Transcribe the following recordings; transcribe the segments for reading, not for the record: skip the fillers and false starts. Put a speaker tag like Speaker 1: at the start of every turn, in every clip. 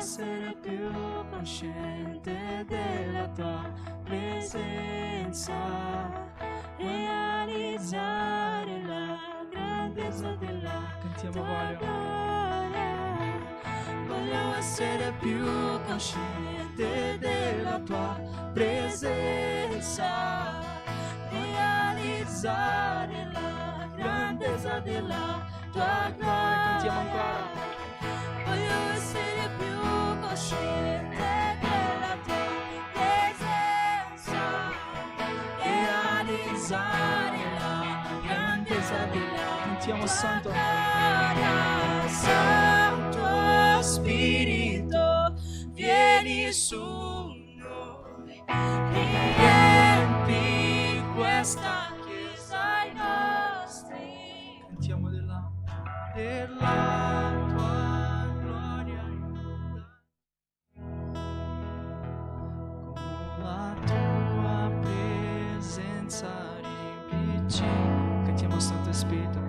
Speaker 1: essere più cosciente della tua presenza, realizzare la grandezza della tua gloria. Voglio essere più cosciente della tua presenza, realizzare la grandezza della tua gloria. Cantiamo ancora. Voglio essere più cosciente della tua presenza, realizzare la grandezza della tua Santo. Gloria. Santo Spirito, vieni su noi, riempi questa chiesa ai nostri. Cantiamo della tua gloria, con la tua presenza riempici. Cantiamo Santo Spirito.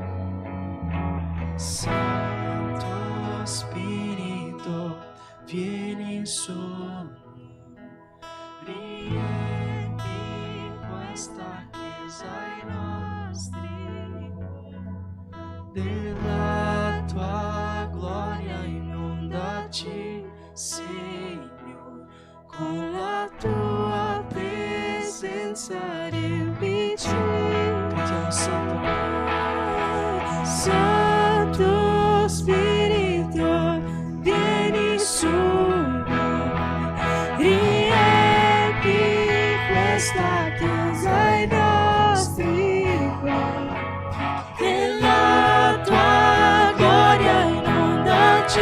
Speaker 1: Santo Spirito, vieni su noi, riempi questa chiesa ai nostri, della tua gloria inondaci, Signore, con la tua presenza riempici. Cantiamo Santo Spirito, vieni su noi, riempi questa chiesa ai nostri cuori, della tua gloria inondaci,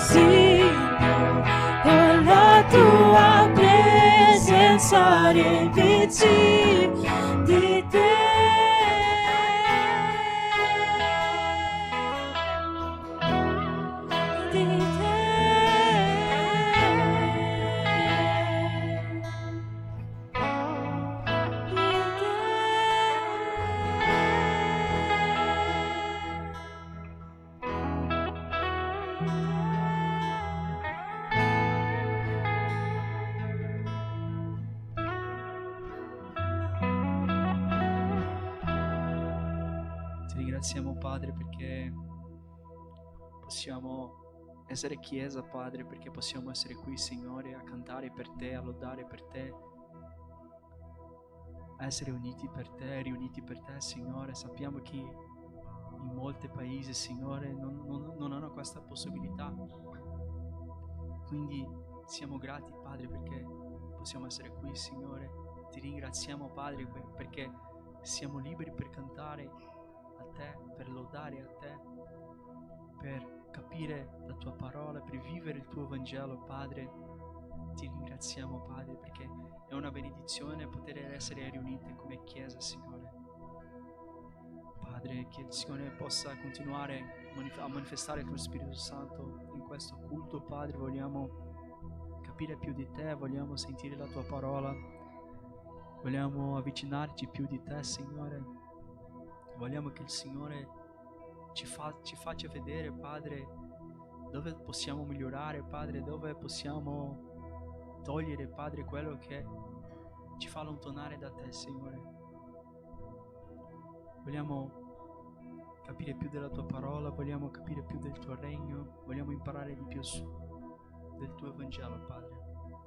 Speaker 1: Signore, con la tua presenza riempici di te. Ti ringraziamo, Padre, perché possiamo essere chiesa, Padre, perché possiamo essere qui, Signore, a cantare per te, a lodare per te, a essere uniti per te, riuniti per te, Signore. Sappiamo che in molti paesi, Signore, non hanno questa possibilità. Quindi siamo grati, Padre, perché possiamo essere qui, Signore. Ti ringraziamo, Padre, perché siamo liberi per cantare a te, per lodare a te, per capire la tua parola, per vivere il tuo Vangelo, Padre. Ti ringraziamo, Padre, perché è una benedizione poter essere riuniti come Chiesa, Signore. Padre, che il Signore possa continuare a manifestare il tuo Spirito Santo in questo culto, Padre. Vogliamo capire più di te, vogliamo sentire la tua parola, vogliamo avvicinarci più di te, Signore. Vogliamo che il Signore ci faccia vedere, Padre, dove possiamo migliorare, Padre, dove possiamo togliere, Padre, quello che ci fa allontanare da te, Signore. Vogliamo capire più della tua parola, vogliamo capire più del tuo regno, vogliamo imparare di più del tuo Vangelo, Padre.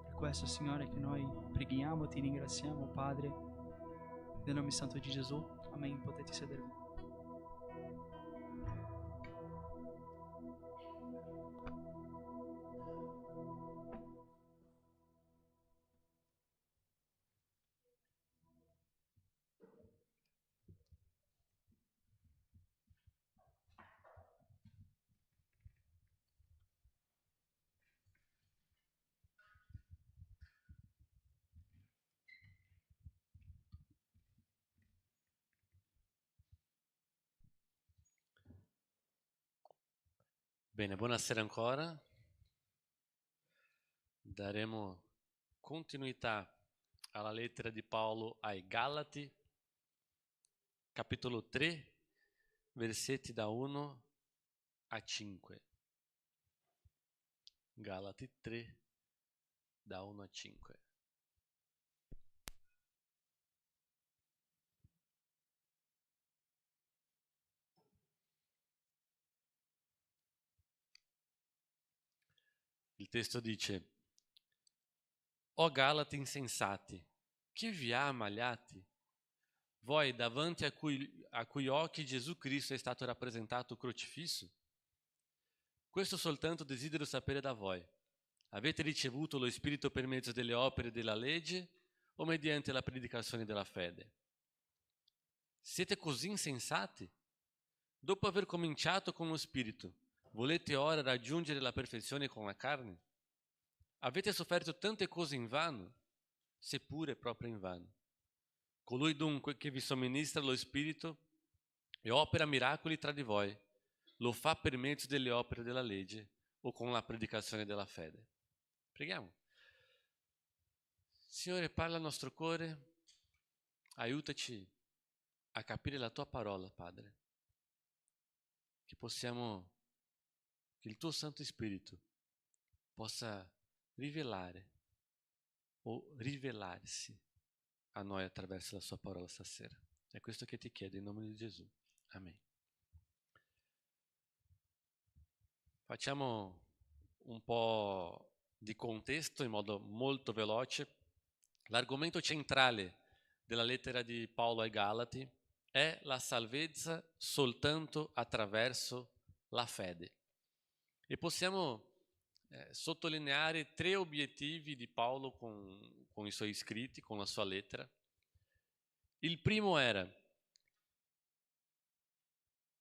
Speaker 1: Per questo, Signore, che noi preghiamo, ti ringraziamo, Padre, nel nome santo di Gesù. Amen. Potete sedervi.
Speaker 2: Bene, buonasera ancora. Daremo continuità alla lettera di Paolo ai Galati, capitolo 3, versetti da 1 a 5. Galati 3, da 1 a 5. Il testo dice: O Galati insensati, che vi ha ammagliati? Voi davanti a cui occhi Gesù Cristo è stato rappresentato crocifisso? Questo soltanto desidero sapere da voi. Avete ricevuto lo Spirito per mezzo delle opere della legge o mediante la predicazione della fede? Siete così insensati? Dopo aver cominciato con lo Spirito, volete ora raggiungere la perfezione con la carne? Avete sofferto tante cose invano, seppure proprio invano. Colui dunque che vi somministra lo Spirito e opera miracoli tra di voi, lo fa per mezzo delle opere della legge o con la predicazione della fede. Preghiamo. Signore, parla al nostro cuore, aiutaci a capire la tua parola, Padre, che il tuo Santo Spirito possa rivelare o rivelarsi a noi attraverso la sua parola stasera. È questo che ti chiedo in nome di Gesù. Amen. Facciamo un po' di contesto in modo molto veloce. L'argomento centrale della lettera di Paolo ai Galati è la salvezza soltanto attraverso la fede. E possiamo sottolineare 3 obiettivi di Paolo con i suoi scritti, con la sua lettera. Il primo era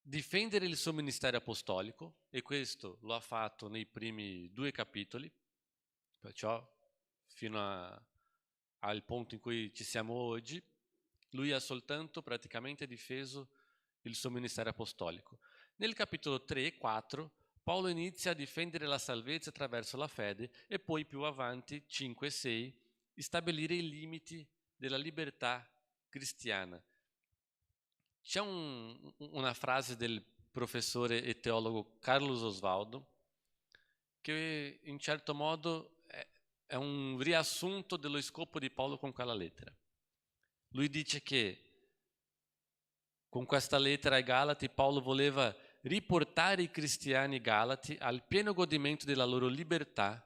Speaker 2: difendere il suo ministero apostolico, e questo lo ha fatto nei primi 2 capitoli, perciò fino al punto in cui ci siamo oggi, lui ha soltanto praticamente difeso il suo ministero apostolico. Nel capitolo 3 e 4 Paolo inizia a difendere la salvezza attraverso la fede e poi più avanti, 5 e 6, stabilire i limiti della libertà cristiana. C'è una frase del professore e teologo Carlos Osvaldo che in certo modo è un riassunto dello scopo di Paolo con quella lettera. Lui dice che con questa lettera ai Galati Paolo voleva riportare i cristiani galati al pieno godimento della loro libertà,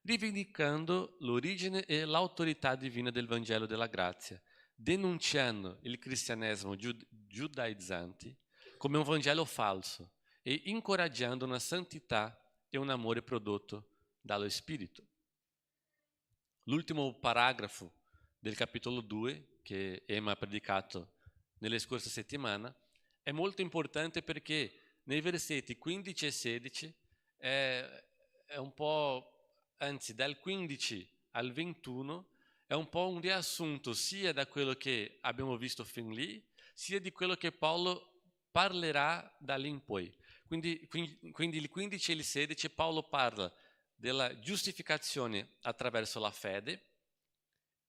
Speaker 2: rivendicando l'origine e l'autorità divina del Vangelo della grazia, denunciando il cristianesimo giudaizzante come un Vangelo falso e incoraggiando una santità e un amore prodotto dallo Spirito. L'ultimo paragrafo del capitolo 2, che Emma ha predicato nelle scorse settimane, è molto importante perché nei versetti 15 e 16 è un po', anzi dal 15 al 21, è un po' un riassunto sia da quello che abbiamo visto fin lì, sia di quello che Paolo parlerà da lì in poi. Quindi il 15 e il 16 Paolo parla della giustificazione attraverso la fede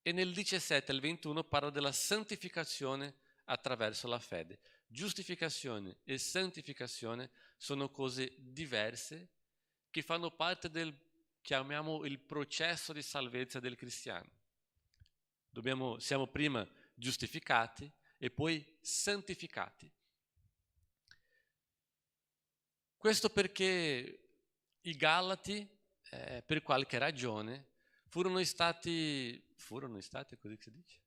Speaker 2: e nel 17 al 21 parla della santificazione attraverso la fede. Giustificazione e santificazione sono cose diverse che fanno parte del, chiamiamo, il processo di salvezza del cristiano. Siamo prima giustificati e poi santificati. Questo perché i Galati, per qualche ragione, furono stati, così si dice?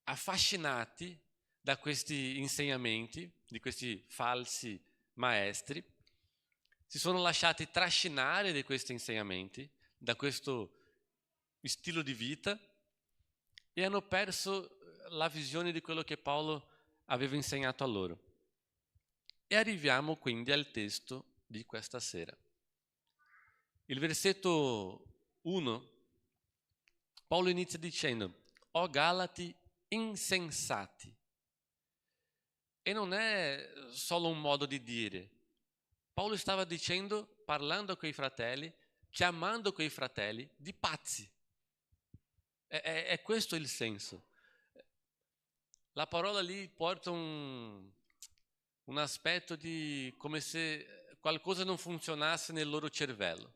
Speaker 2: Affascinati da questi insegnamenti, di questi falsi maestri, si sono lasciati trascinare da questi insegnamenti, da questo stile di vita, e hanno perso la visione di quello che Paolo aveva insegnato a loro. E arriviamo quindi al testo di questa sera. Il versetto 1, Paolo inizia dicendo: O Galati insensati. E non è solo un modo di dire. Paolo stava dicendo, parlando a quei fratelli, chiamando quei fratelli di pazzi. È questo il senso. La parola lì porta un aspetto di come se qualcosa non funzionasse nel loro cervello.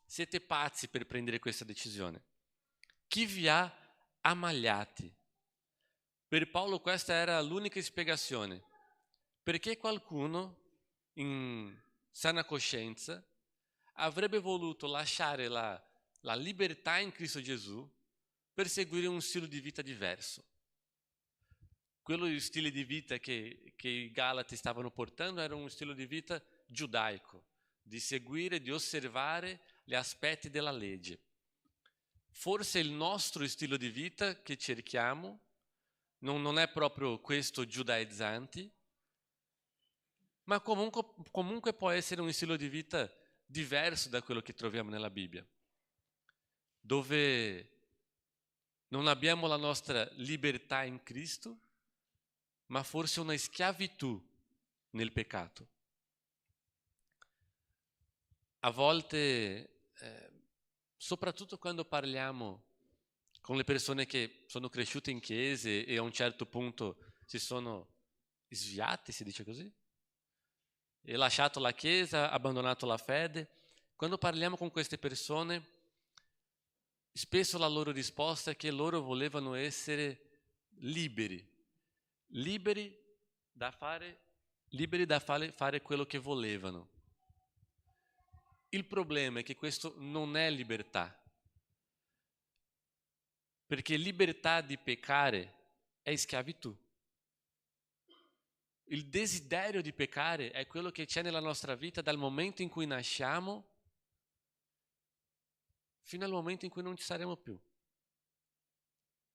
Speaker 2: Siete pazzi per prendere questa decisione. Chi vi ha ammagliati? Per Paolo questa era l'unica spiegazione. Perché qualcuno in sana coscienza avrebbe voluto lasciare la libertà in Cristo Gesù per seguire un stile di vita diverso. Quello stile di vita che i Galati stavano portando era un stile di vita giudaico, di seguire, di osservare gli aspetti della legge. Forse il nostro stile di vita che cerchiamo non è proprio questo giudaizzante, ma comunque può essere un stile di vita diverso da quello che troviamo nella Bibbia, dove non abbiamo la nostra libertà in Cristo, ma forse una schiavitù nel peccato. A volte, soprattutto quando parliamo con le persone che sono cresciute in chiese e a un certo punto si sono sviate, si dice così, e lasciato la chiesa, abbandonato la fede, quando parliamo con queste persone, spesso la loro risposta è che loro volevano essere liberi da fare quello che volevano. Il problema è che questo non è libertà, perché libertà di peccare è schiavitù. Il desiderio di peccare è quello che c'è nella nostra vita dal momento in cui nasciamo fino al momento in cui non ci saremo più.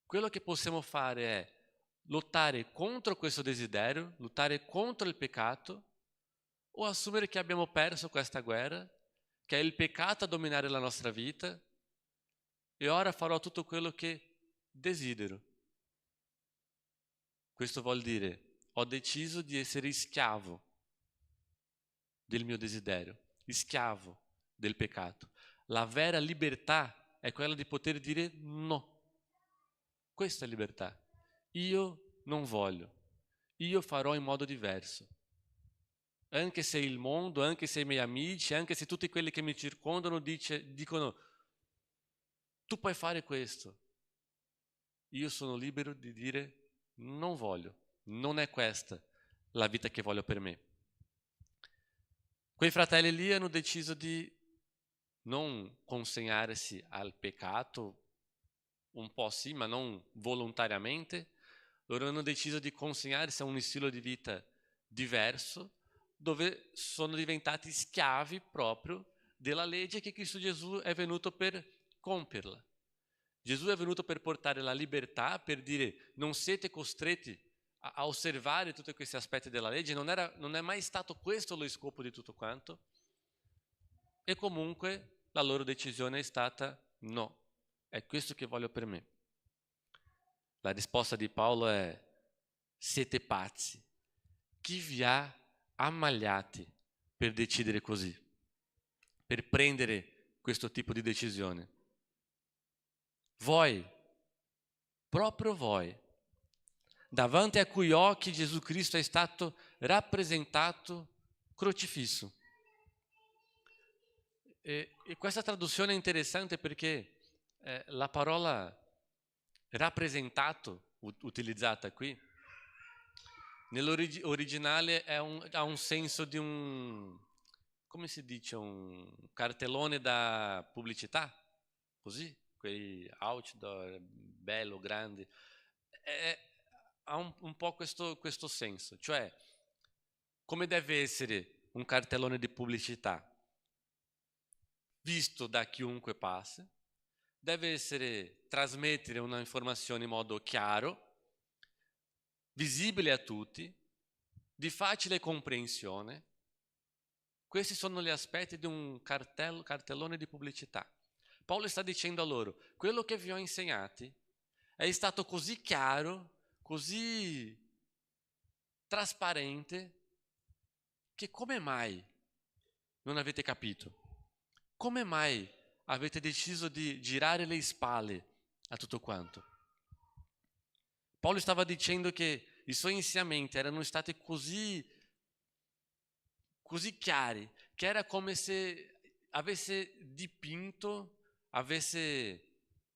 Speaker 2: Quello che possiamo fare è lottare contro questo desiderio, lottare contro il peccato, o assumere che abbiamo perso questa guerra, che è il peccato a dominare la nostra vita, e ora farò tutto quello che desidero. Questo vuol dire, ho deciso di essere schiavo del mio desiderio, schiavo del peccato. La vera libertà è quella di poter dire no. Questa è libertà. Io non voglio. Io farò in modo diverso. Anche se il mondo, anche se i miei amici, anche se tutti quelli che mi circondano dicono tu puoi fare questo. Io sono libero di dire non voglio. Non è questa la vita che voglio per me. Quei fratelli lì hanno deciso di non consegnarsi al peccato, un po' sì, ma non volontariamente. Loro hanno deciso di consegnarsi a un stile di vita diverso, dove sono diventati schiavi proprio della legge che Cristo Gesù è venuto per compierla. Gesù è venuto per portare la libertà, per dire non siete costretti a osservare tutti questi aspetti della legge, non è mai stato questo lo scopo di tutto quanto, e comunque la loro decisione è stata no, è questo che voglio per me. La risposta di Paolo è siete pazzi, chi vi ha ammagliati per decidere così, per prendere questo tipo di decisione? Voi, proprio voi, davanti a cui occhi Gesù Cristo è stato rappresentato crocifisso. E questa traduzione è interessante perché la parola rappresentato utilizzata qui nell'originale ha un senso di come si dice, un cartellone da pubblicità, così, quei outdoor bello, grandi. Ha un po' questo senso, cioè come deve essere un cartellone di pubblicità visto da chiunque passi, deve trasmettere una informazione in modo chiaro, visibile a tutti, di facile comprensione. Questi sono gli aspetti di un cartellone di pubblicità. Paolo sta dicendo a loro, quello che vi ho insegnati è stato così chiaro, così trasparente, che come mai non avete capito? Come mai avete deciso di girare le spalle a tutto quanto? Paolo stava dicendo che i suoi insegnamenti erano stati così chiari, che era come se avesse dipinto, avesse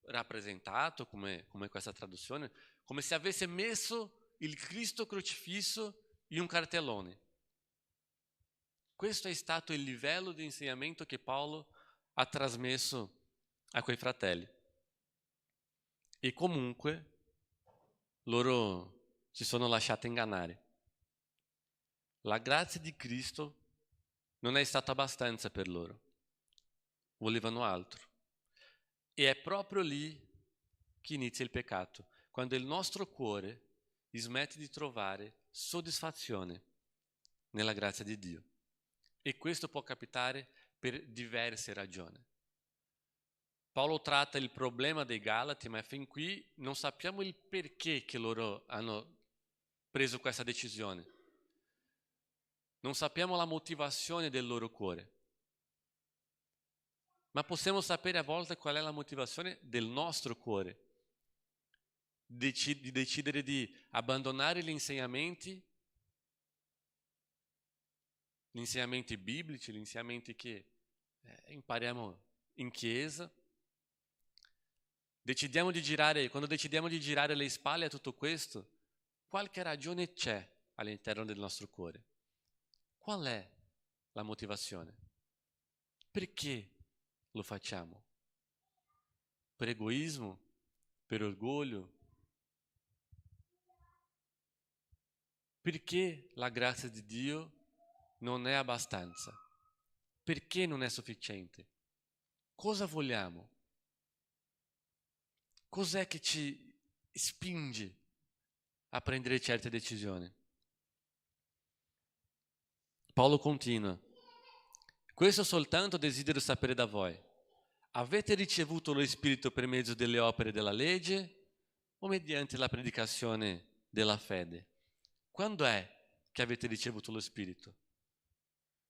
Speaker 2: rappresentato, come questa traduzione, come se avesse messo il Cristo crocifisso in un cartellone. Questo è stato il livello di insegnamento che Paolo ha trasmesso a quei fratelli. E comunque loro si sono lasciati ingannare. La grazia di Cristo non è stata abbastanza per loro. Volevano altro. E è proprio lì che inizia il peccato, quando il nostro cuore smette di trovare soddisfazione nella grazia di Dio. E questo può capitare per diverse ragioni. Paolo tratta il problema dei Galati, ma fin qui non sappiamo il perché che loro hanno preso questa decisione. Non sappiamo la motivazione del loro cuore. Ma possiamo sapere a volte qual è la motivazione del nostro cuore. Di decidere di abbandonare gli insegnamenti biblici, gli insegnamenti che impariamo in chiesa. Quando decidiamo di girare le spalle a tutto questo, qualche ragione c'è all'interno del nostro cuore. Qual è la motivazione? Perché lo facciamo? Per egoismo? Per orgoglio? Perché la grazia di Dio non è abbastanza? Perché non è sufficiente? Cosa vogliamo? Cos'è che ci spinge a prendere certe decisioni? Paolo continua. Questo soltanto desidero sapere da voi. Avete ricevuto lo Spirito per mezzo delle opere della legge o mediante la predicazione della fede? Quando è che avete ricevuto lo Spirito?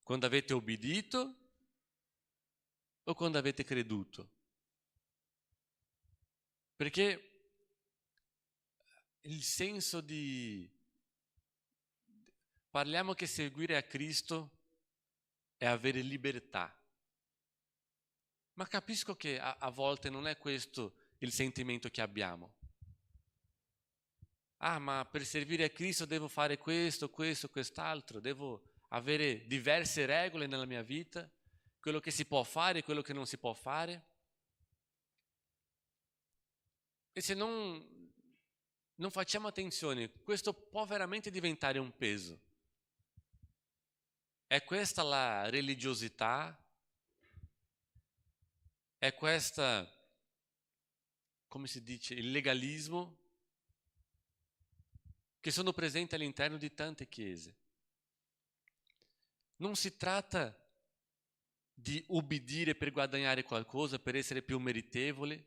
Speaker 2: Quando avete obbedito o quando avete creduto? Perché il senso di... Parliamo che seguire a Cristo è avere libertà. Ma capisco che a volte non è questo il sentimento che abbiamo. Ah, ma per servire a Cristo devo fare questo, quest'altro, devo avere diverse regole nella mia vita, quello che si può fare, quello che non si può fare. E se non facciamo attenzione, questo può veramente diventare un peso. È questa la religiosità? È questa, come si dice, il legalismo che sono presenti all'interno di tante chiese? Non si tratta di ubbidire per guadagnare qualcosa, per essere più meritevole.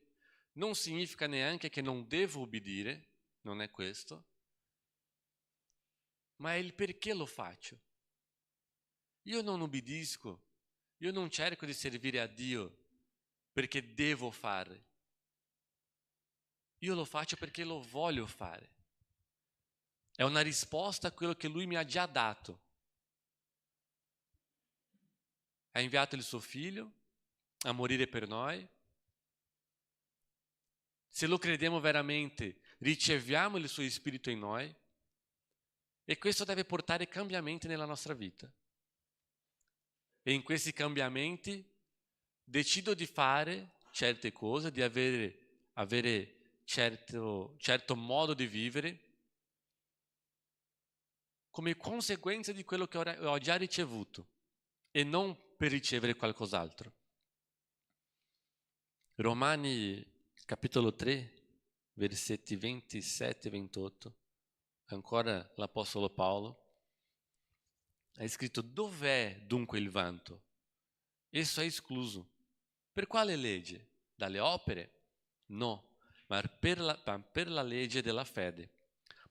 Speaker 2: Non significa neanche che non devo ubbidire, non è questo, ma è il perché lo faccio. Io non ubbidisco, io non cerco di servire a Dio perché devo fare. Io lo faccio perché lo voglio fare. È una risposta a quello che Lui mi ha già dato. Ha inviato il suo Figlio a morire per noi. Se lo crediamo veramente, riceviamo il suo Spirito in noi e questo deve portare cambiamenti nella nostra vita. E in questi cambiamenti decido di fare certe cose, di avere certo modo di vivere come conseguenza di quello che ho già ricevuto e non per ricevere qualcos'altro. Romani capitolo 3, versetti 27 e 28, ancora l'Apostolo Paolo ha scritto: dov'è dunque il vanto? Esso è escluso. Per quale legge? Dalle opere? No, ma per la legge della fede.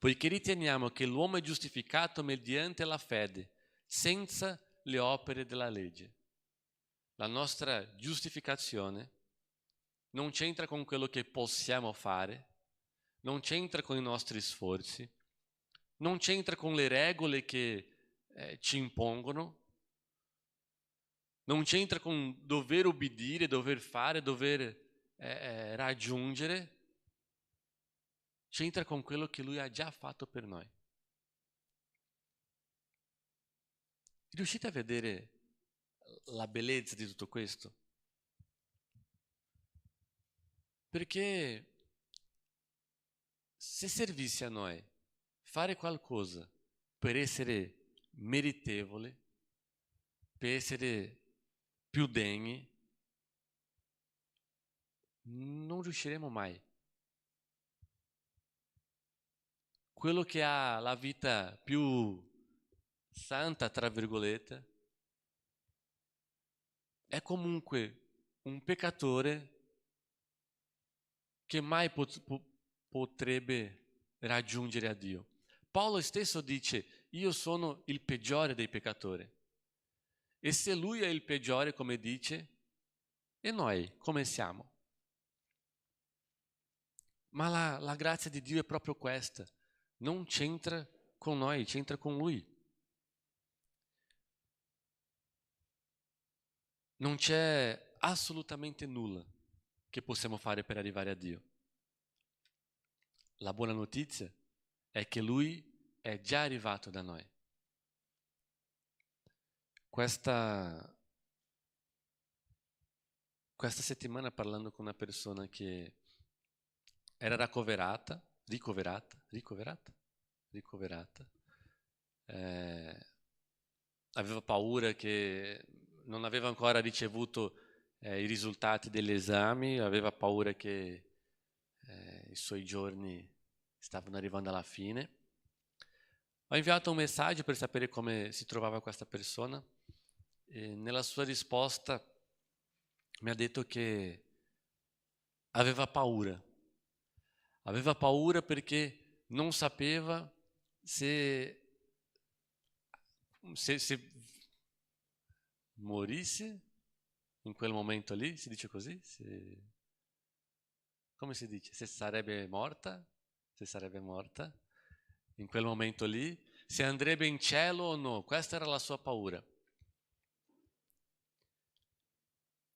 Speaker 2: Poiché riteniamo che l'uomo è giustificato mediante la fede, senza le opere della legge. La nostra giustificazione non c'entra con quello che possiamo fare, non c'entra con i nostri sforzi, non c'entra con le regole che ci impongono, non c'entra con dover obbedire, dover fare, dover raggiungere, c'entra con quello che Lui ha già fatto per noi. Riuscite a vedere la bellezza di tutto questo? Perché se servisse a noi fare qualcosa per essere meritevoli, per essere più degni, non riusciremo mai. Quello che ha la vita più santa, tra virgolette, è comunque un peccatore che mai potrebbe raggiungere a Dio. Paolo stesso dice: io sono il peggiore dei peccatori. E se lui è il peggiore, come dice, e noi come siamo? Ma la grazia di Dio è proprio questa. Non c'entra con noi, c'entra con Lui. Non c'è assolutamente nulla che possiamo fare per arrivare a Dio. La buona notizia è che Lui è già arrivato da noi. Questa settimana, parlando con una persona che era ricoverata, aveva paura che non aveva ancora ricevuto i risultati degli esami, aveva paura che i suoi giorni stavano arrivando alla fine. Ho inviato un messaggio per sapere come si trovava questa persona e nella sua risposta mi ha detto che aveva paura perché non sapeva se morisse in quel momento lì, si dice così? Come si dice? Se sarebbe morta in quel momento lì, se andrebbe in cielo o no. Questa era la sua paura.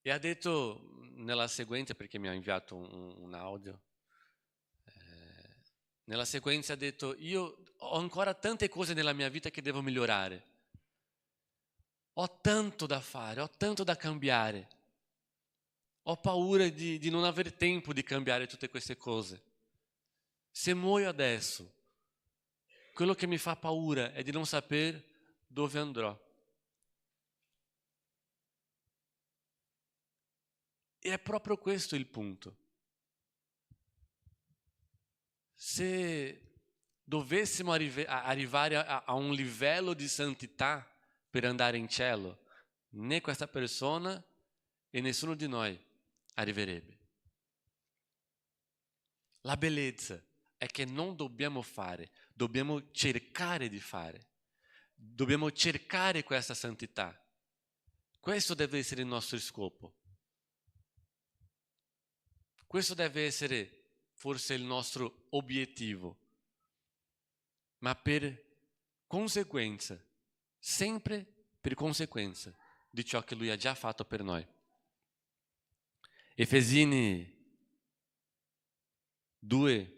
Speaker 2: E ha detto nella sequenza, perché mi ha inviato un audio, nella sequenza ha detto: io ho ancora tante cose nella mia vita che devo migliorare. Ho tanto da fare, ho tanto da cambiare. Ho paura di non aver tempo di cambiare tutte queste cose. Se muoio adesso, quello che mi fa paura è di non sapere dove andrò. E è proprio questo il punto. Se dovessimo arrivare a un livello di santità per andare in cielo, né questa persona e nessuno di noi arriverebbe. La bellezza è che non dobbiamo fare, dobbiamo cercare di fare. Dobbiamo cercare questa santità. Questo deve essere il nostro scopo. Questo deve essere forse il nostro obiettivo. Ma per conseguenza, sempre per conseguenza di ciò che Lui ha già fatto per noi. Efesini 2,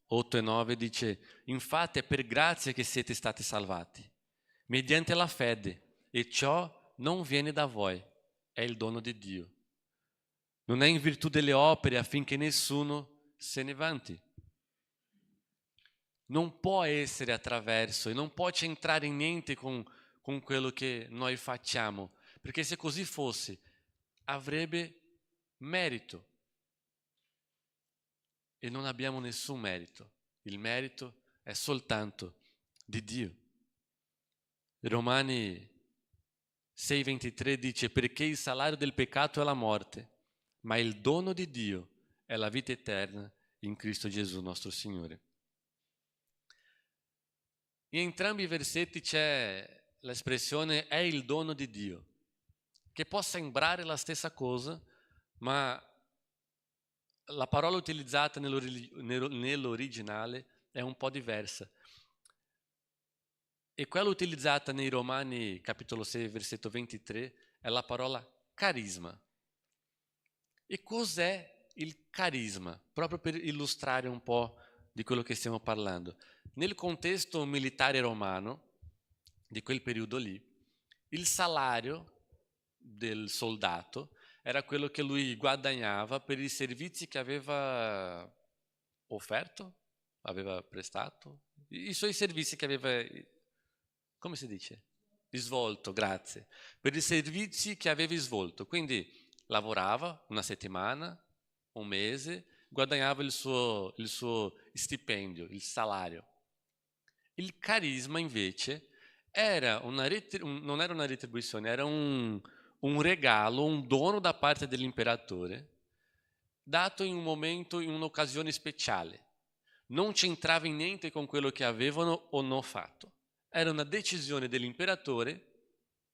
Speaker 2: 8 e 9 dice: infatti è per grazia che siete stati salvati, mediante la fede, e ciò non viene da voi, è il dono di Dio. Non è in virtù delle opere affinché nessuno se ne vanti. Non può essere attraverso e non può c'entrare in niente con quello che noi facciamo, perché se così fosse avrebbe merito e non abbiamo nessun merito. Il merito è soltanto di Dio. Romani 6,23 dice: perché il salario del peccato è la morte, ma il dono di Dio è la vita eterna in Cristo Gesù nostro Signore. In entrambi i versetti c'è l'espressione è il dono di Dio, che può sembrare la stessa cosa, ma la parola utilizzata nell'originale è un po' diversa. E quella utilizzata nei Romani capitolo 6 versetto 23 è la parola carisma. E cos'è il carisma? Proprio per illustrare un po' di quello che stiamo parlando. Nel contesto militare romano, di quel periodo lì, il salario del soldato era quello che lui guadagnava per i servizi che aveva offerto, aveva prestato, i suoi servizi che aveva, come si dice? Svolto, grazie, per i servizi che avevi svolto. Quindi lavorava una settimana, un mese, guadagnava il suo stipendio, il salario. Il carisma invece non era una retribuzione, era un regalo, un dono da parte dell'imperatore, dato in un momento, in un'occasione speciale. Non c'entrava in niente con quello che avevano o non fatto. Era una decisione dell'imperatore,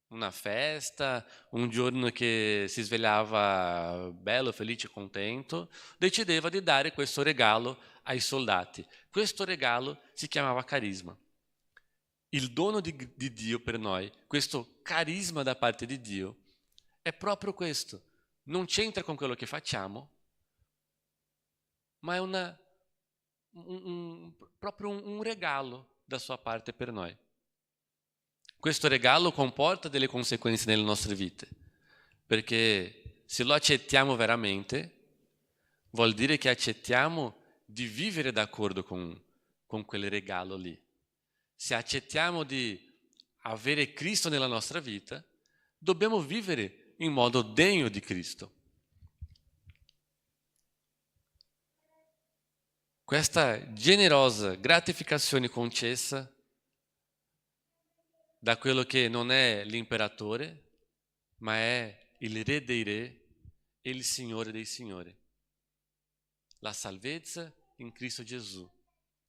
Speaker 2: una festa, un giorno che si svegliava bello, felice, contento, decideva di dare questo regalo ai soldati. Questo regalo si chiamava carisma. Il dono di Dio per noi, questo carisma da parte di Dio, è proprio questo. Non c'entra con quello che facciamo, ma è proprio un regalo da sua parte per noi. Questo regalo comporta delle conseguenze nelle nostre vite, perché se lo accettiamo veramente, vuol dire che accettiamo di vivere d'accordo con quel regalo lì. Se accettiamo di avere Cristo nella nostra vita, dobbiamo vivere in modo degno di Cristo. Questa generosa gratificazione concessa da quello che non è l'imperatore, ma è il Re dei Re e il Signore dei Signori. La salvezza in Cristo Gesù,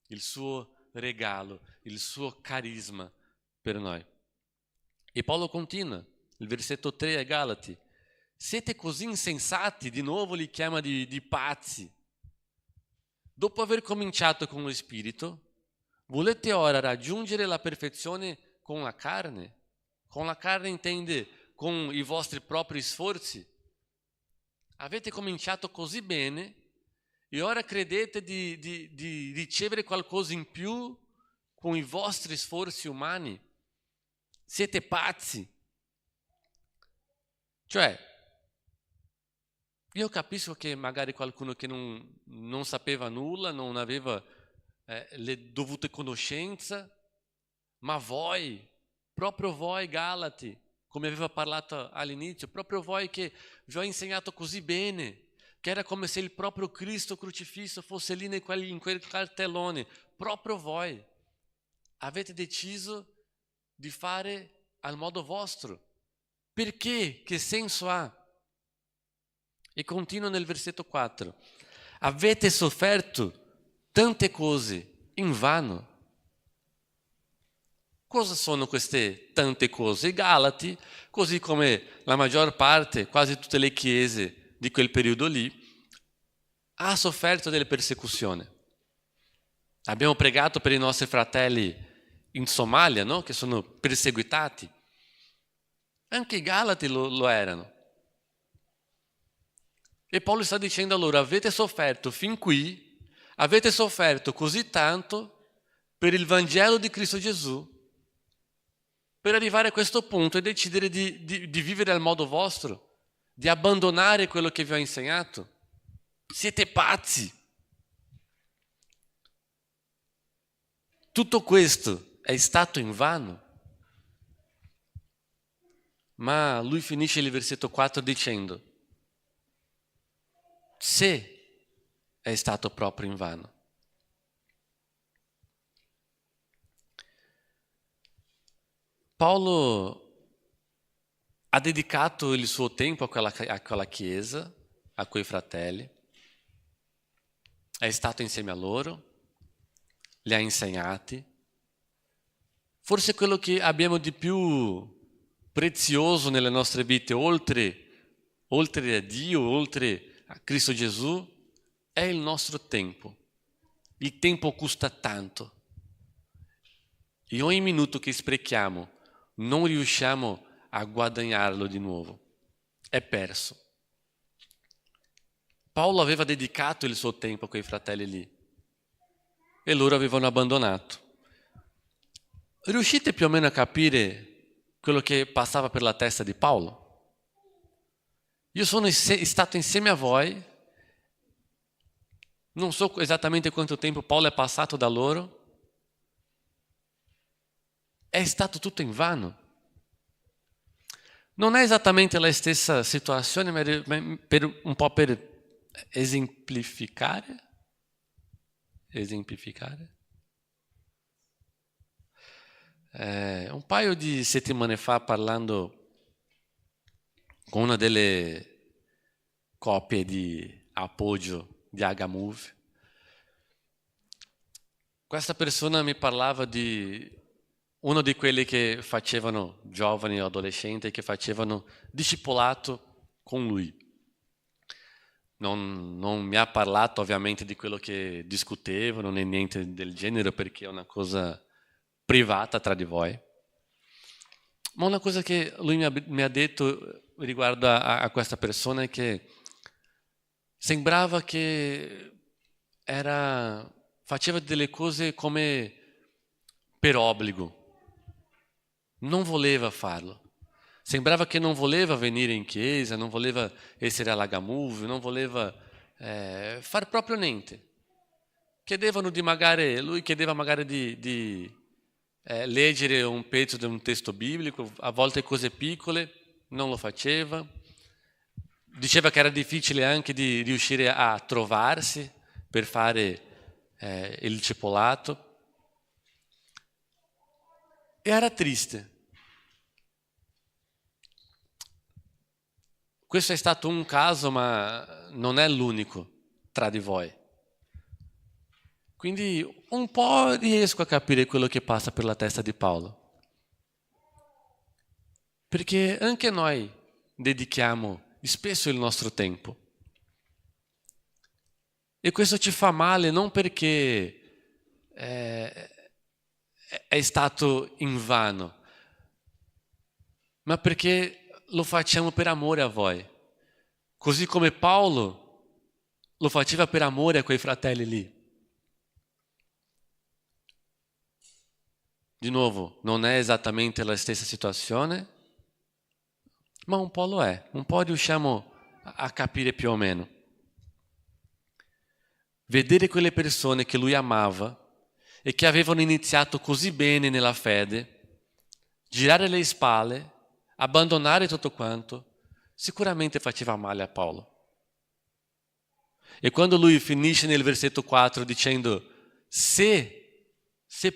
Speaker 2: il suo regalo, il suo carisma per noi. E Paolo continua, il versetto 3 ai Galati: siete così insensati, di nuovo li chiama di pazzi. Dopo aver cominciato con lo spirito, volete ora raggiungere la perfezione con la carne? Con la carne intende con i vostri propri sforzi. Avete cominciato così bene e ora credete di ricevere qualcosa in più con i vostri sforzi umani? Siete pazzi. Cioè, io capisco che magari qualcuno che non sapeva nulla, non aveva le dovute conoscenze, ma voi, proprio voi Galati, come aveva parlato all'inizio, proprio voi che vi ho insegnato così bene, che era come se il proprio Cristo crocifisso fosse lì in quel cartellone, proprio voi avete deciso di fare al modo vostro. Perché? Che senso ha? E continua nel versetto 4. Avete sofferto tante cose in vano. Cosa sono queste tante cose? I Galati, così come la maggior parte, quasi tutte le chiese di quel periodo lì, ha sofferto delle persecuzioni. Abbiamo pregato per i nostri fratelli in Somalia, no? Che sono perseguitati. Anche i Galati lo erano. E Paolo sta dicendo a loro: avete sofferto fin qui, avete sofferto così tanto per il Vangelo di Cristo Gesù, per arrivare a questo punto e decidere di vivere al modo vostro, di abbandonare quello che vi ho insegnato. Siete pazzi. Tutto questo è stato invano. Ma lui finisce il versetto 4 dicendo: se è stato proprio invano. Paolo ha dedicato il suo tempo a quella chiesa, a quei fratelli, è stato insieme a loro, li ha insegnati. Forse quello che abbiamo di più prezioso nelle nostre vite, oltre a Dio, oltre a Cristo Gesù, è il nostro tempo. Il tempo costa tanto. E ogni minuto che sprechiamo non riusciamo a guadagnarlo di nuovo. È perso. Paolo aveva dedicato il suo tempo a quei fratelli lì e loro avevano abbandonato. Riuscite più o meno a capire quello che passava per la testa di Paolo? Io sono stato insieme a voi, non so esattamente quanto tempo Paolo è passato da loro, è stato tutto invano. Non è esattamente la stessa situazione, ma un po' per esemplificare. Un paio di settimane fa, parlando con una delle coppie di appoggio di Agamove, questa persona mi parlava di uno di quelli che facevano, giovani o adolescenti, che facevano discepolato con lui. Non mi ha parlato ovviamente di quello che discutevano né niente del genere, perché è una cosa privata tra di voi. Ma una cosa che lui mi ha detto riguardo a questa persona è che sembrava che faceva delle cose come per obbligo. Non voleva farlo. Sembrava che non voleva venire in chiesa, non voleva essere alla Agamove, non voleva fare proprio niente. Lui chiedeva magari di leggere un pezzo di un testo biblico, a volte cose piccole, non lo faceva. Diceva che era difficile anche di riuscire a trovarsi per fare il discepolato. E era triste. Questo è stato un caso, ma non è l'unico tra di voi. Quindi un po' riesco a capire quello che passa per la testa di Paolo. Perché anche noi dedichiamo spesso il nostro tempo. E questo ci fa male non perché è stato invano, ma perché lo facciamo per amore a voi. Così come Paolo lo faceva per amore a quei fratelli lì. Di nuovo, non è esattamente la stessa situazione, ma un po' lo è. Un po' riusciamo a capire più o meno. Vedere quelle persone che lui amava e che avevano iniziato così bene nella fede, girare le spalle, abbandonare tutto quanto, sicuramente faceva male a Paolo. E quando lui finisce nel versetto 4 dicendo se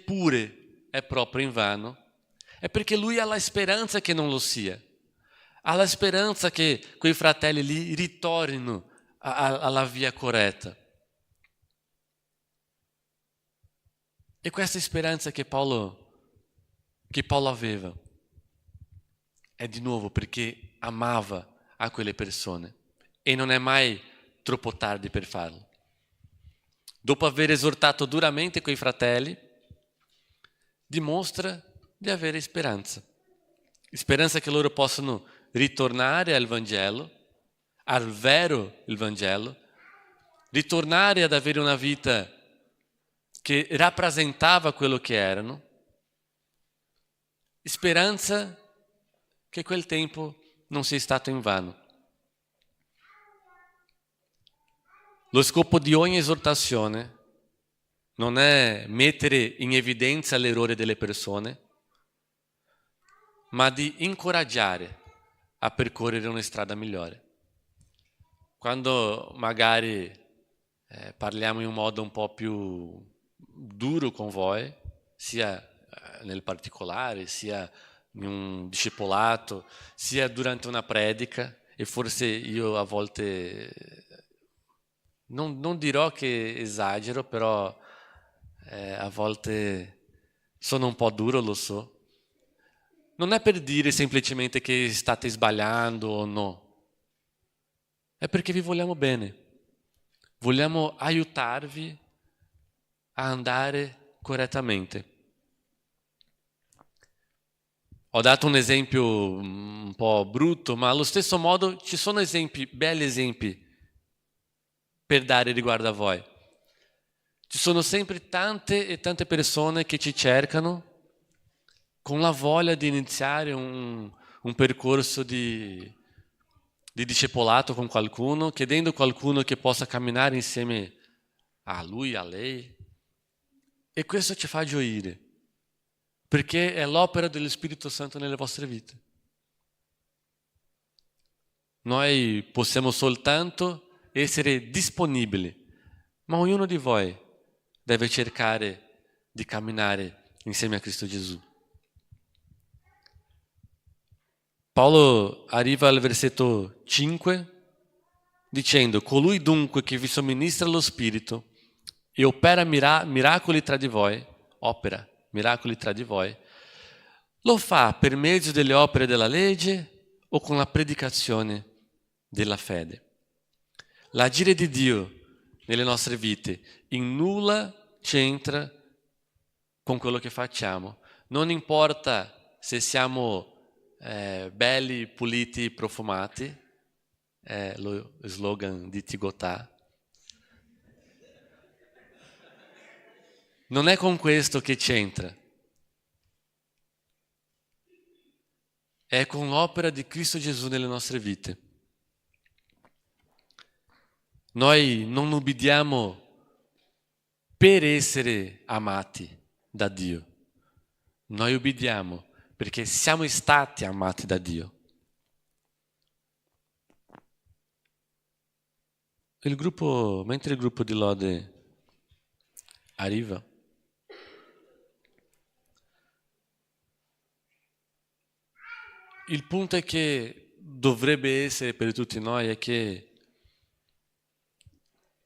Speaker 2: pure è proprio invano, è perché lui ha la speranza che non lo sia. Ha la speranza che quei fratelli lì ritornino alla via corretta. E questa speranza che Paolo aveva è di nuovo perché amava a quelle persone e non è mai troppo tardi per farlo. Dopo aver esortato duramente quei fratelli, dimostra di avere speranza. Speranza che loro possano ritornare al Vangelo, al vero il Vangelo, ritornare ad avere una vita che rappresentava quello che erano, speranza che quel tempo non sia stato invano. Lo scopo di ogni esortazione non è mettere in evidenza l'errore delle persone, ma di incoraggiare a percorrere una strada migliore. Quando magari parliamo in un modo un po' più duro con voi, sia nel particolare, sia in un discepolato, sia durante una predica, e forse io a volte non dirò che esagero, però a volte sono un po' duro, lo so. Non è per dire semplicemente che state sbagliando o no, è perché vi vogliamo bene. Vogliamo aiutarvi a andare correttamente. Ho dato un esempio un po' brutto, ma allo stesso modo ci sono esempi, belli esempi per dare riguardo a voi. Ci sono sempre tante e tante persone che ci cercano con la voglia di iniziare un percorso di discepolato con qualcuno, chiedendo qualcuno che possa camminare insieme a lui, a lei. E questo ci fa gioire, perché è l'opera dello Spirito Santo nelle vostre vite. Noi possiamo soltanto essere disponibili, ma ognuno di voi deve cercare di camminare insieme a Cristo Gesù. Paolo arriva al versetto 5 dicendo: colui dunque che vi somministra lo Spirito e opera miracoli tra di voi, lo fa per mezzo delle opere della legge o con la predicazione della fede. L'agire di Dio nelle nostre vite in nulla c'entra con quello che facciamo. Non importa se siamo belli, puliti, profumati, è lo slogan di Tigotà. Non è con questo che c'entra. È con l'opera di Cristo Gesù nelle nostre vite. Noi non ubbidiamo per essere amati da Dio. Noi ubbidiamo perché siamo stati amati da Dio. Mentre il gruppo di lode arriva, il punto è che dovrebbe essere per tutti noi è che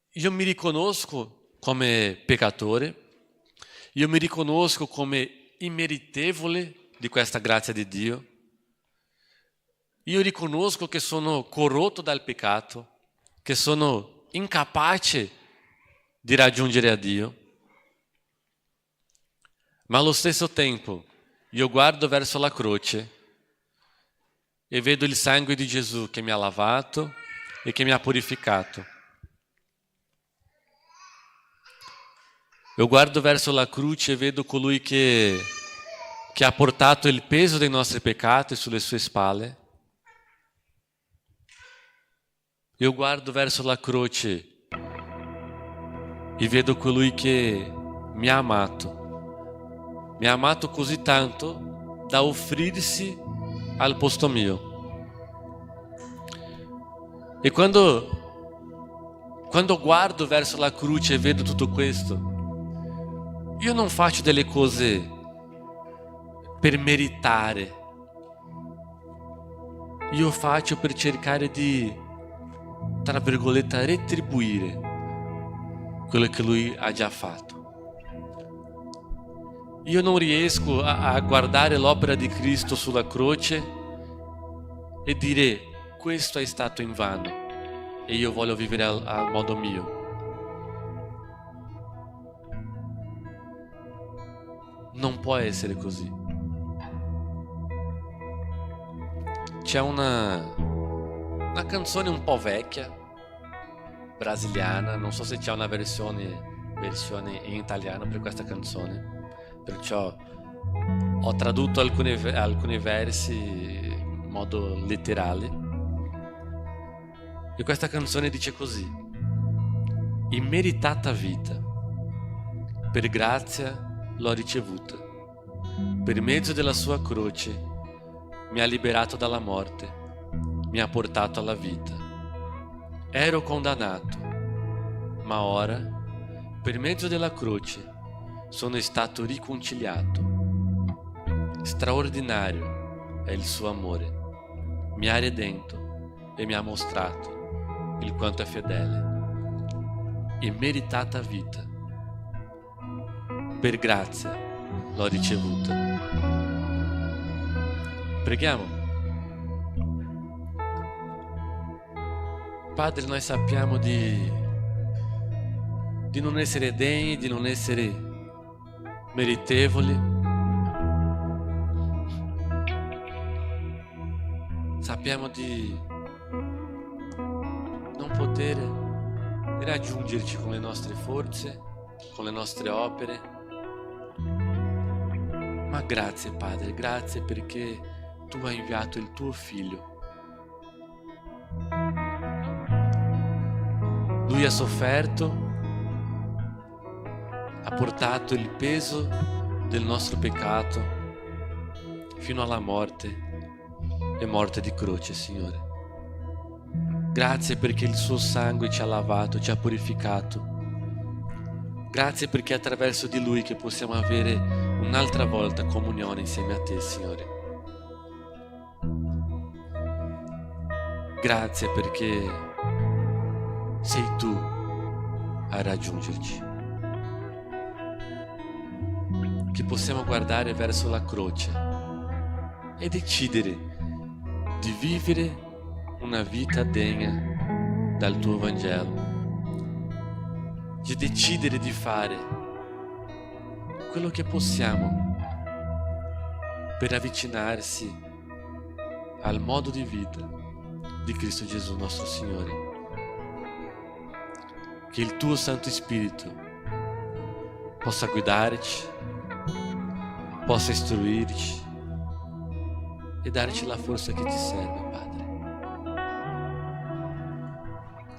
Speaker 2: io mi riconosco come peccatore, io mi riconosco come immeritevole di questa grazia di Dio, io riconosco che sono corrotto dal peccato, che sono incapace di raggiungere a Dio, ma allo stesso tempo io guardo verso la croce e vedo il sangue di Gesù che mi ha lavato e che mi ha purificato. Io guardo verso la croce e vedo colui che ha portato il peso dei nostri peccati sulle sue spalle. Io guardo verso la croce e vedo colui che mi ha amato così tanto da offrirsi al posto mio. E quando guardo verso la croce e vedo tutto questo, io non faccio delle cose per meritare, io faccio per cercare di, tra virgolette, retribuire quello che lui ha già fatto. Io non riesco a guardare l'opera di Cristo sulla croce e dire: questo è stato invano e io voglio vivere al modo mio. Non può essere così. C'è una canzone un po' vecchia, brasiliana, non so se c'è una versione in italiano per questa canzone, perciò ho tradotto alcuni versi in modo letterale. E questa canzone dice così: immeritata vita, per grazia l'ho ricevuta, per mezzo della sua croce mi ha liberato dalla morte, mi ha portato alla vita. Ero condannato, ma ora, per mezzo della croce, sono stato riconciliato. Straordinario è il suo amore, mi ha redento e mi ha mostrato il quanto è fedele. Immeritata vita, per grazia l'ho ricevuta. Preghiamo. Padre, noi sappiamo di non essere degni, di non essere meritevoli, sappiamo di non poter raggiungerci con le nostre forze, con le nostre opere, ma grazie Padre, grazie perché Tu hai inviato il Tuo Figlio. Lui ha sofferto, ha portato il peso del nostro peccato fino alla morte e morte di croce, Signore. Grazie perché il suo sangue ci ha lavato, ci ha purificato. Grazie perché è attraverso di Lui che possiamo avere un'altra volta comunione insieme a Te, Signore. Grazie perché sei Tu a raggiungerci. Che possiamo guardare verso la croce e decidere di vivere una vita degna dal Tuo Vangelo, di decidere di fare quello che possiamo per avvicinarsi al modo di vita di Cristo Gesù nostro Signore. Che il Tuo Santo Spirito possa guidarci, possa istruirci e darci la forza che ci serve, Padre.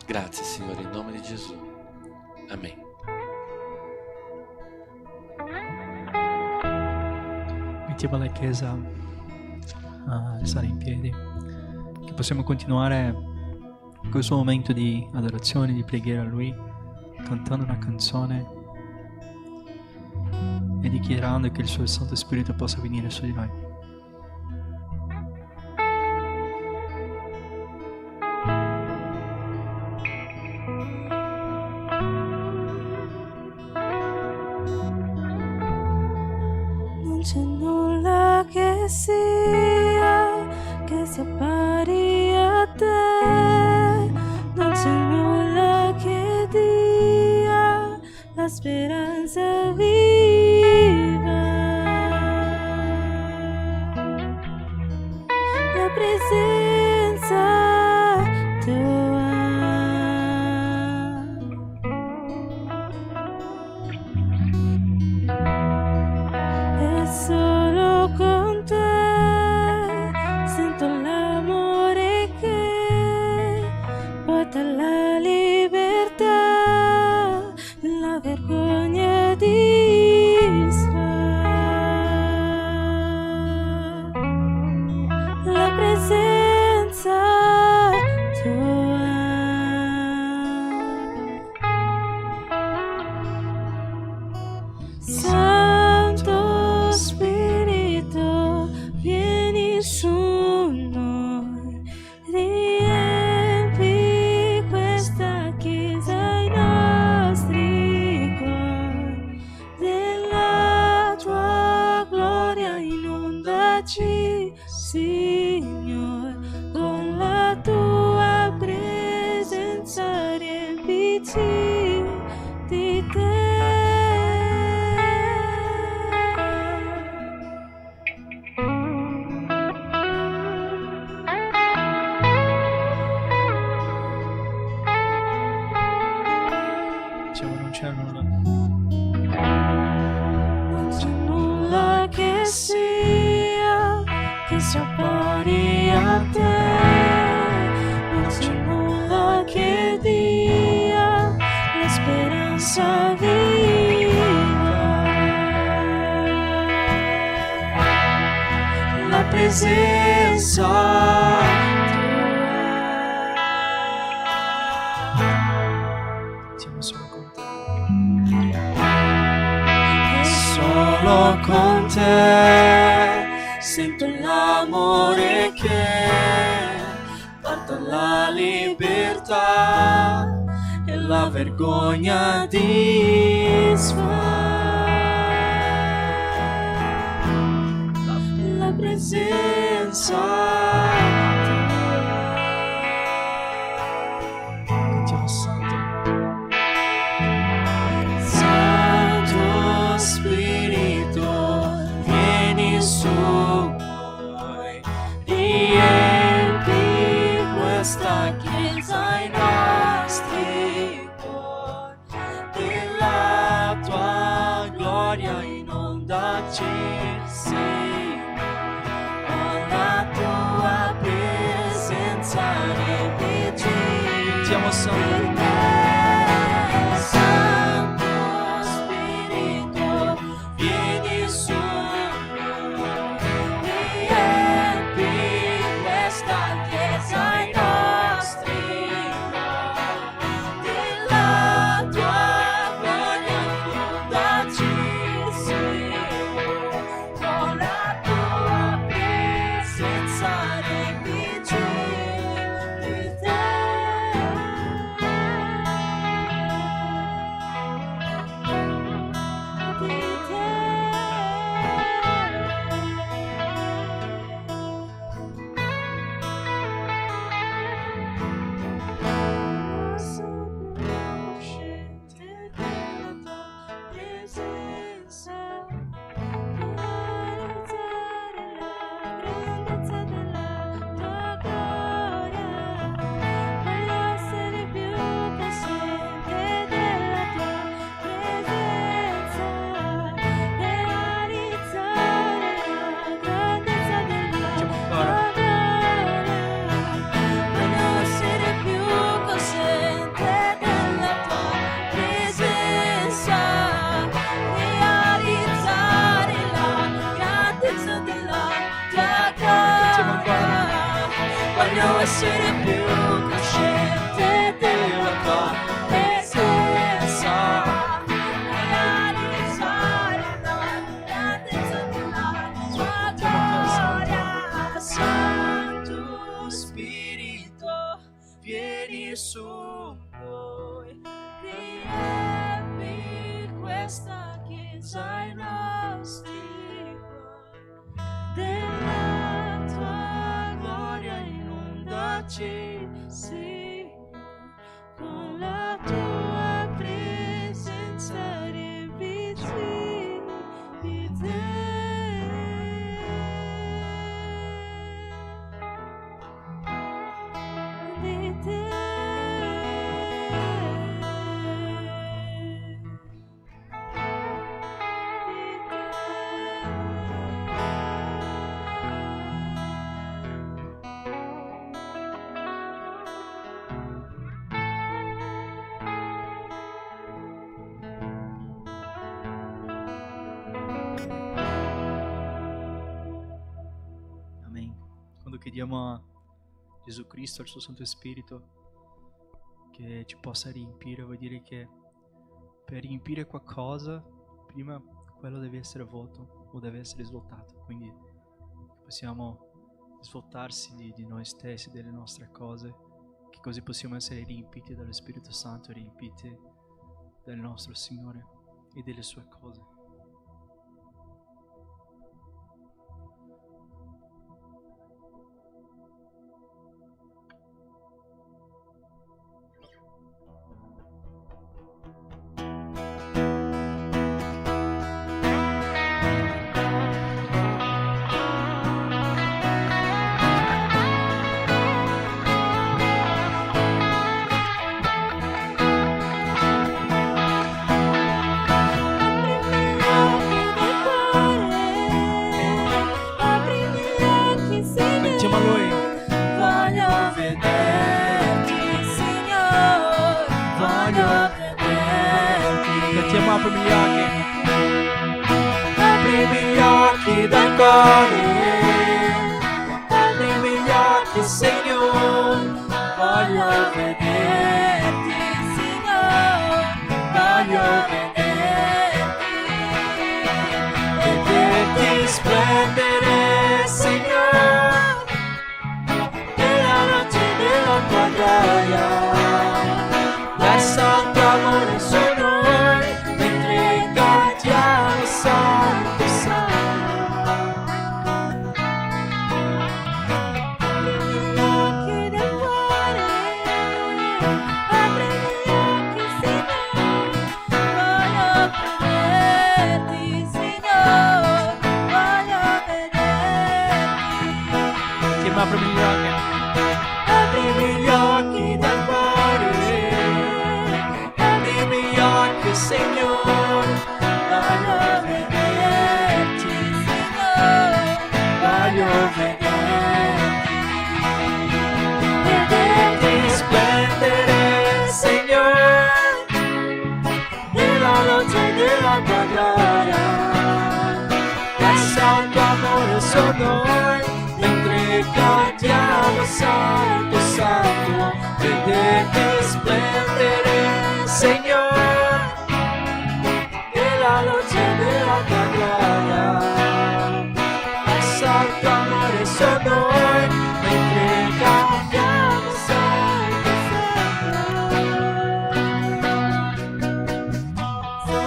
Speaker 2: Grazie, Signore, in nome di Gesù. Amen.
Speaker 1: Mettiamo la Chiesa a restare in piedi, che possiamo continuare questo momento di adorazione, di preghiera a Lui, cantando una canzone e dichiarando che il Suo Santo Spirito possa venire su di noi.
Speaker 3: Non c'è nulla che sia che sia pari a te, non c'è nulla che dia la speranza viva, la presenza tua è solo con te, sento l'amore che porta alla libertà, la vergogna disfa, la presenza tua. Santo Spirito, vieni su noi, riempi questa chiesa, i nostri cuori, della tua gloria inondaci, Signore, con la tua presenza riempici di te.
Speaker 1: Diciamo non c'è nulla.
Speaker 3: Non c'è nulla che sia pari a te, non c'è nulla che dia la speranza viva, la presenza
Speaker 1: Siamo solo con te.
Speaker 3: solo con te, sento l'amore che porta alla libertà e la vergogna disfa, la presenza
Speaker 1: Cantiamo Santo.
Speaker 3: Santo Spirito, vieni su noi, riempi della tua gloria. Voglio essere più cosciente della tua presenza, realizzare la grandezza della tua gloria. Santo Spirito, vieni su noi, riempi questa chiesa ai nostri cuori, della tua gloria inondaci, Signore, con la tua presenza riempici di te. Di te.
Speaker 1: Amen. Quando chiediamo a Gesù Cristo, al suo Santo Spirito, che ci possa riempire, vuol dire che per riempire qualcosa, prima quello deve essere vuoto o deve essere svuotato. Quindi possiamo svuotarsi di noi stessi, delle nostre cose, che così possiamo essere riempiti dallo Spirito Santo, riempiti dal nostro Signore e delle sue cose. Mettiamo a Lui.
Speaker 3: Voglio vederti, Signore, voglio vederti.
Speaker 1: Mettiamo, aprimi gli occhi.
Speaker 3: Aprimi gli occhi del cuore, aprimi gli occhi, Signore, voglio vederti, Signore, voglio vederti splendere, Signore, nella luce della tua gloria. Versa il tuo amore su noi, mentre cantiamo santo, santo. Aprimi gli occhi del cuore, aprimi gli occhi, Signore, voglio vederti, Signore, voglio vederti.
Speaker 1: Mettiamo, aprimi gli occhi.
Speaker 3: Aprimi gli occhi del cuore, aprimi gli occhi, Signore, voglio vederti, Signore, voglio vederti splendere, Signore, nella luce della tua gloria. Versa il tuo amore su noi, mentre cantiamo santo, santo, vederti splendere, Signore, nella luce della tua gloria. Versa il tuo amore su noi, mentre cantiamo santo, santo.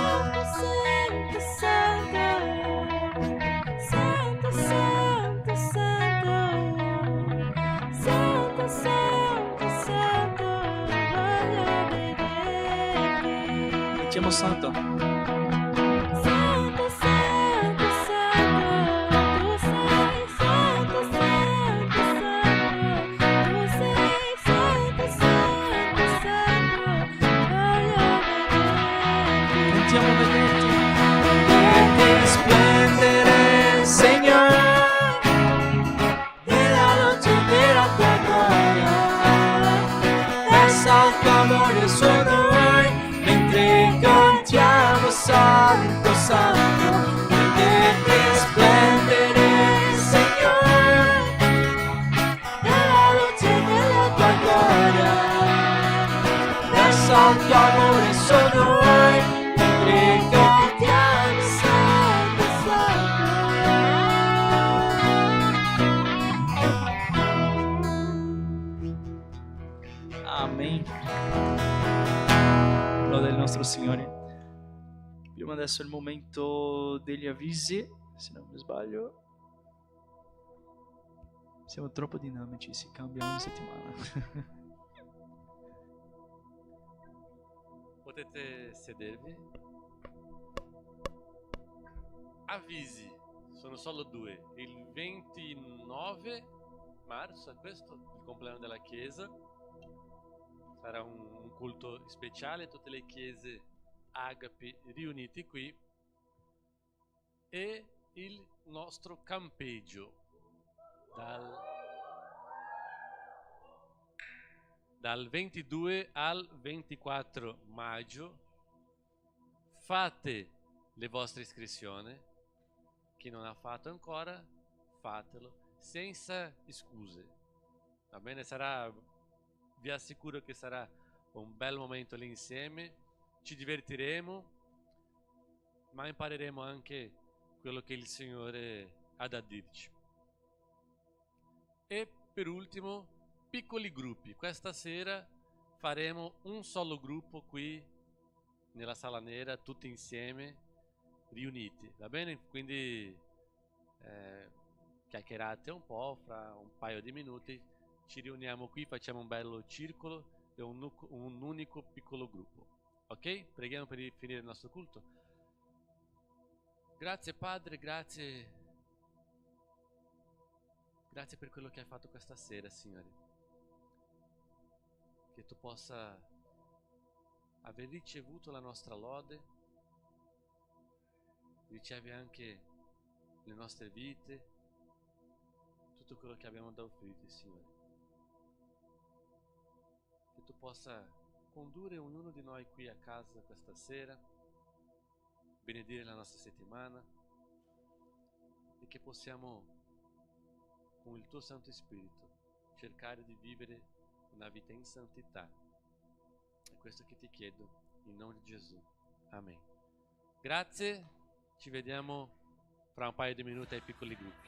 Speaker 3: Santo, santo, santo, santo, santo, santo, santo, santo, voglio vederti.
Speaker 1: Mettiamo santo.
Speaker 3: Santo, santo, santo, tu sei santo, santo, santo, tu sei santo, santo, santo, voglio vederti.
Speaker 1: Mettiamo a vederti.
Speaker 3: Vederti splendere, Signore, nella luce della tua gloria. Versa il tuo amore su noi, mentre cantiamo
Speaker 1: nostro Signore. Abbiamo adesso il momento degli avvisi, se non mi sbaglio. Siamo troppo dinamici, si cambia ogni settimana.
Speaker 2: Potete sedervi. Avvisi, sono solo due. Il 29 marzo, è questo, il compleanno della chiesa. Sarà un culto speciale, tutte le chiese Agape riunite qui. E il nostro campeggio dal 22 al 24 maggio. Fate le vostre iscrizioni. Chi non ha fatto ancora, fatelo senza scuse. Va bene? Vi assicuro che sarà un bel momento lì insieme. Ci divertiremo, ma impareremo anche quello che il Signore ha da dirci. E per ultimo, piccoli gruppi. Questa sera faremo un solo gruppo qui nella sala nera, tutti insieme, riuniti, va bene? Quindi chiacchierate un po', fra un paio di minuti ci riuniamo qui, facciamo un bello circolo e un unico piccolo gruppo. Ok? Preghiamo per finire il nostro culto. Grazie Padre, grazie per quello che hai fatto questa sera, Signore. Che tu possa aver ricevuto la nostra lode, ricevi anche le nostre vite, tutto quello che abbiamo da offrirti, Signore. Che tu possa condurre ognuno di noi qui a casa questa sera, benedire la nostra settimana e che possiamo con il tuo Santo Spirito cercare di vivere una vita in santità. È questo che ti chiedo in nome di Gesù. Amen. Grazie, ci vediamo fra un paio di minuti ai piccoli gruppi.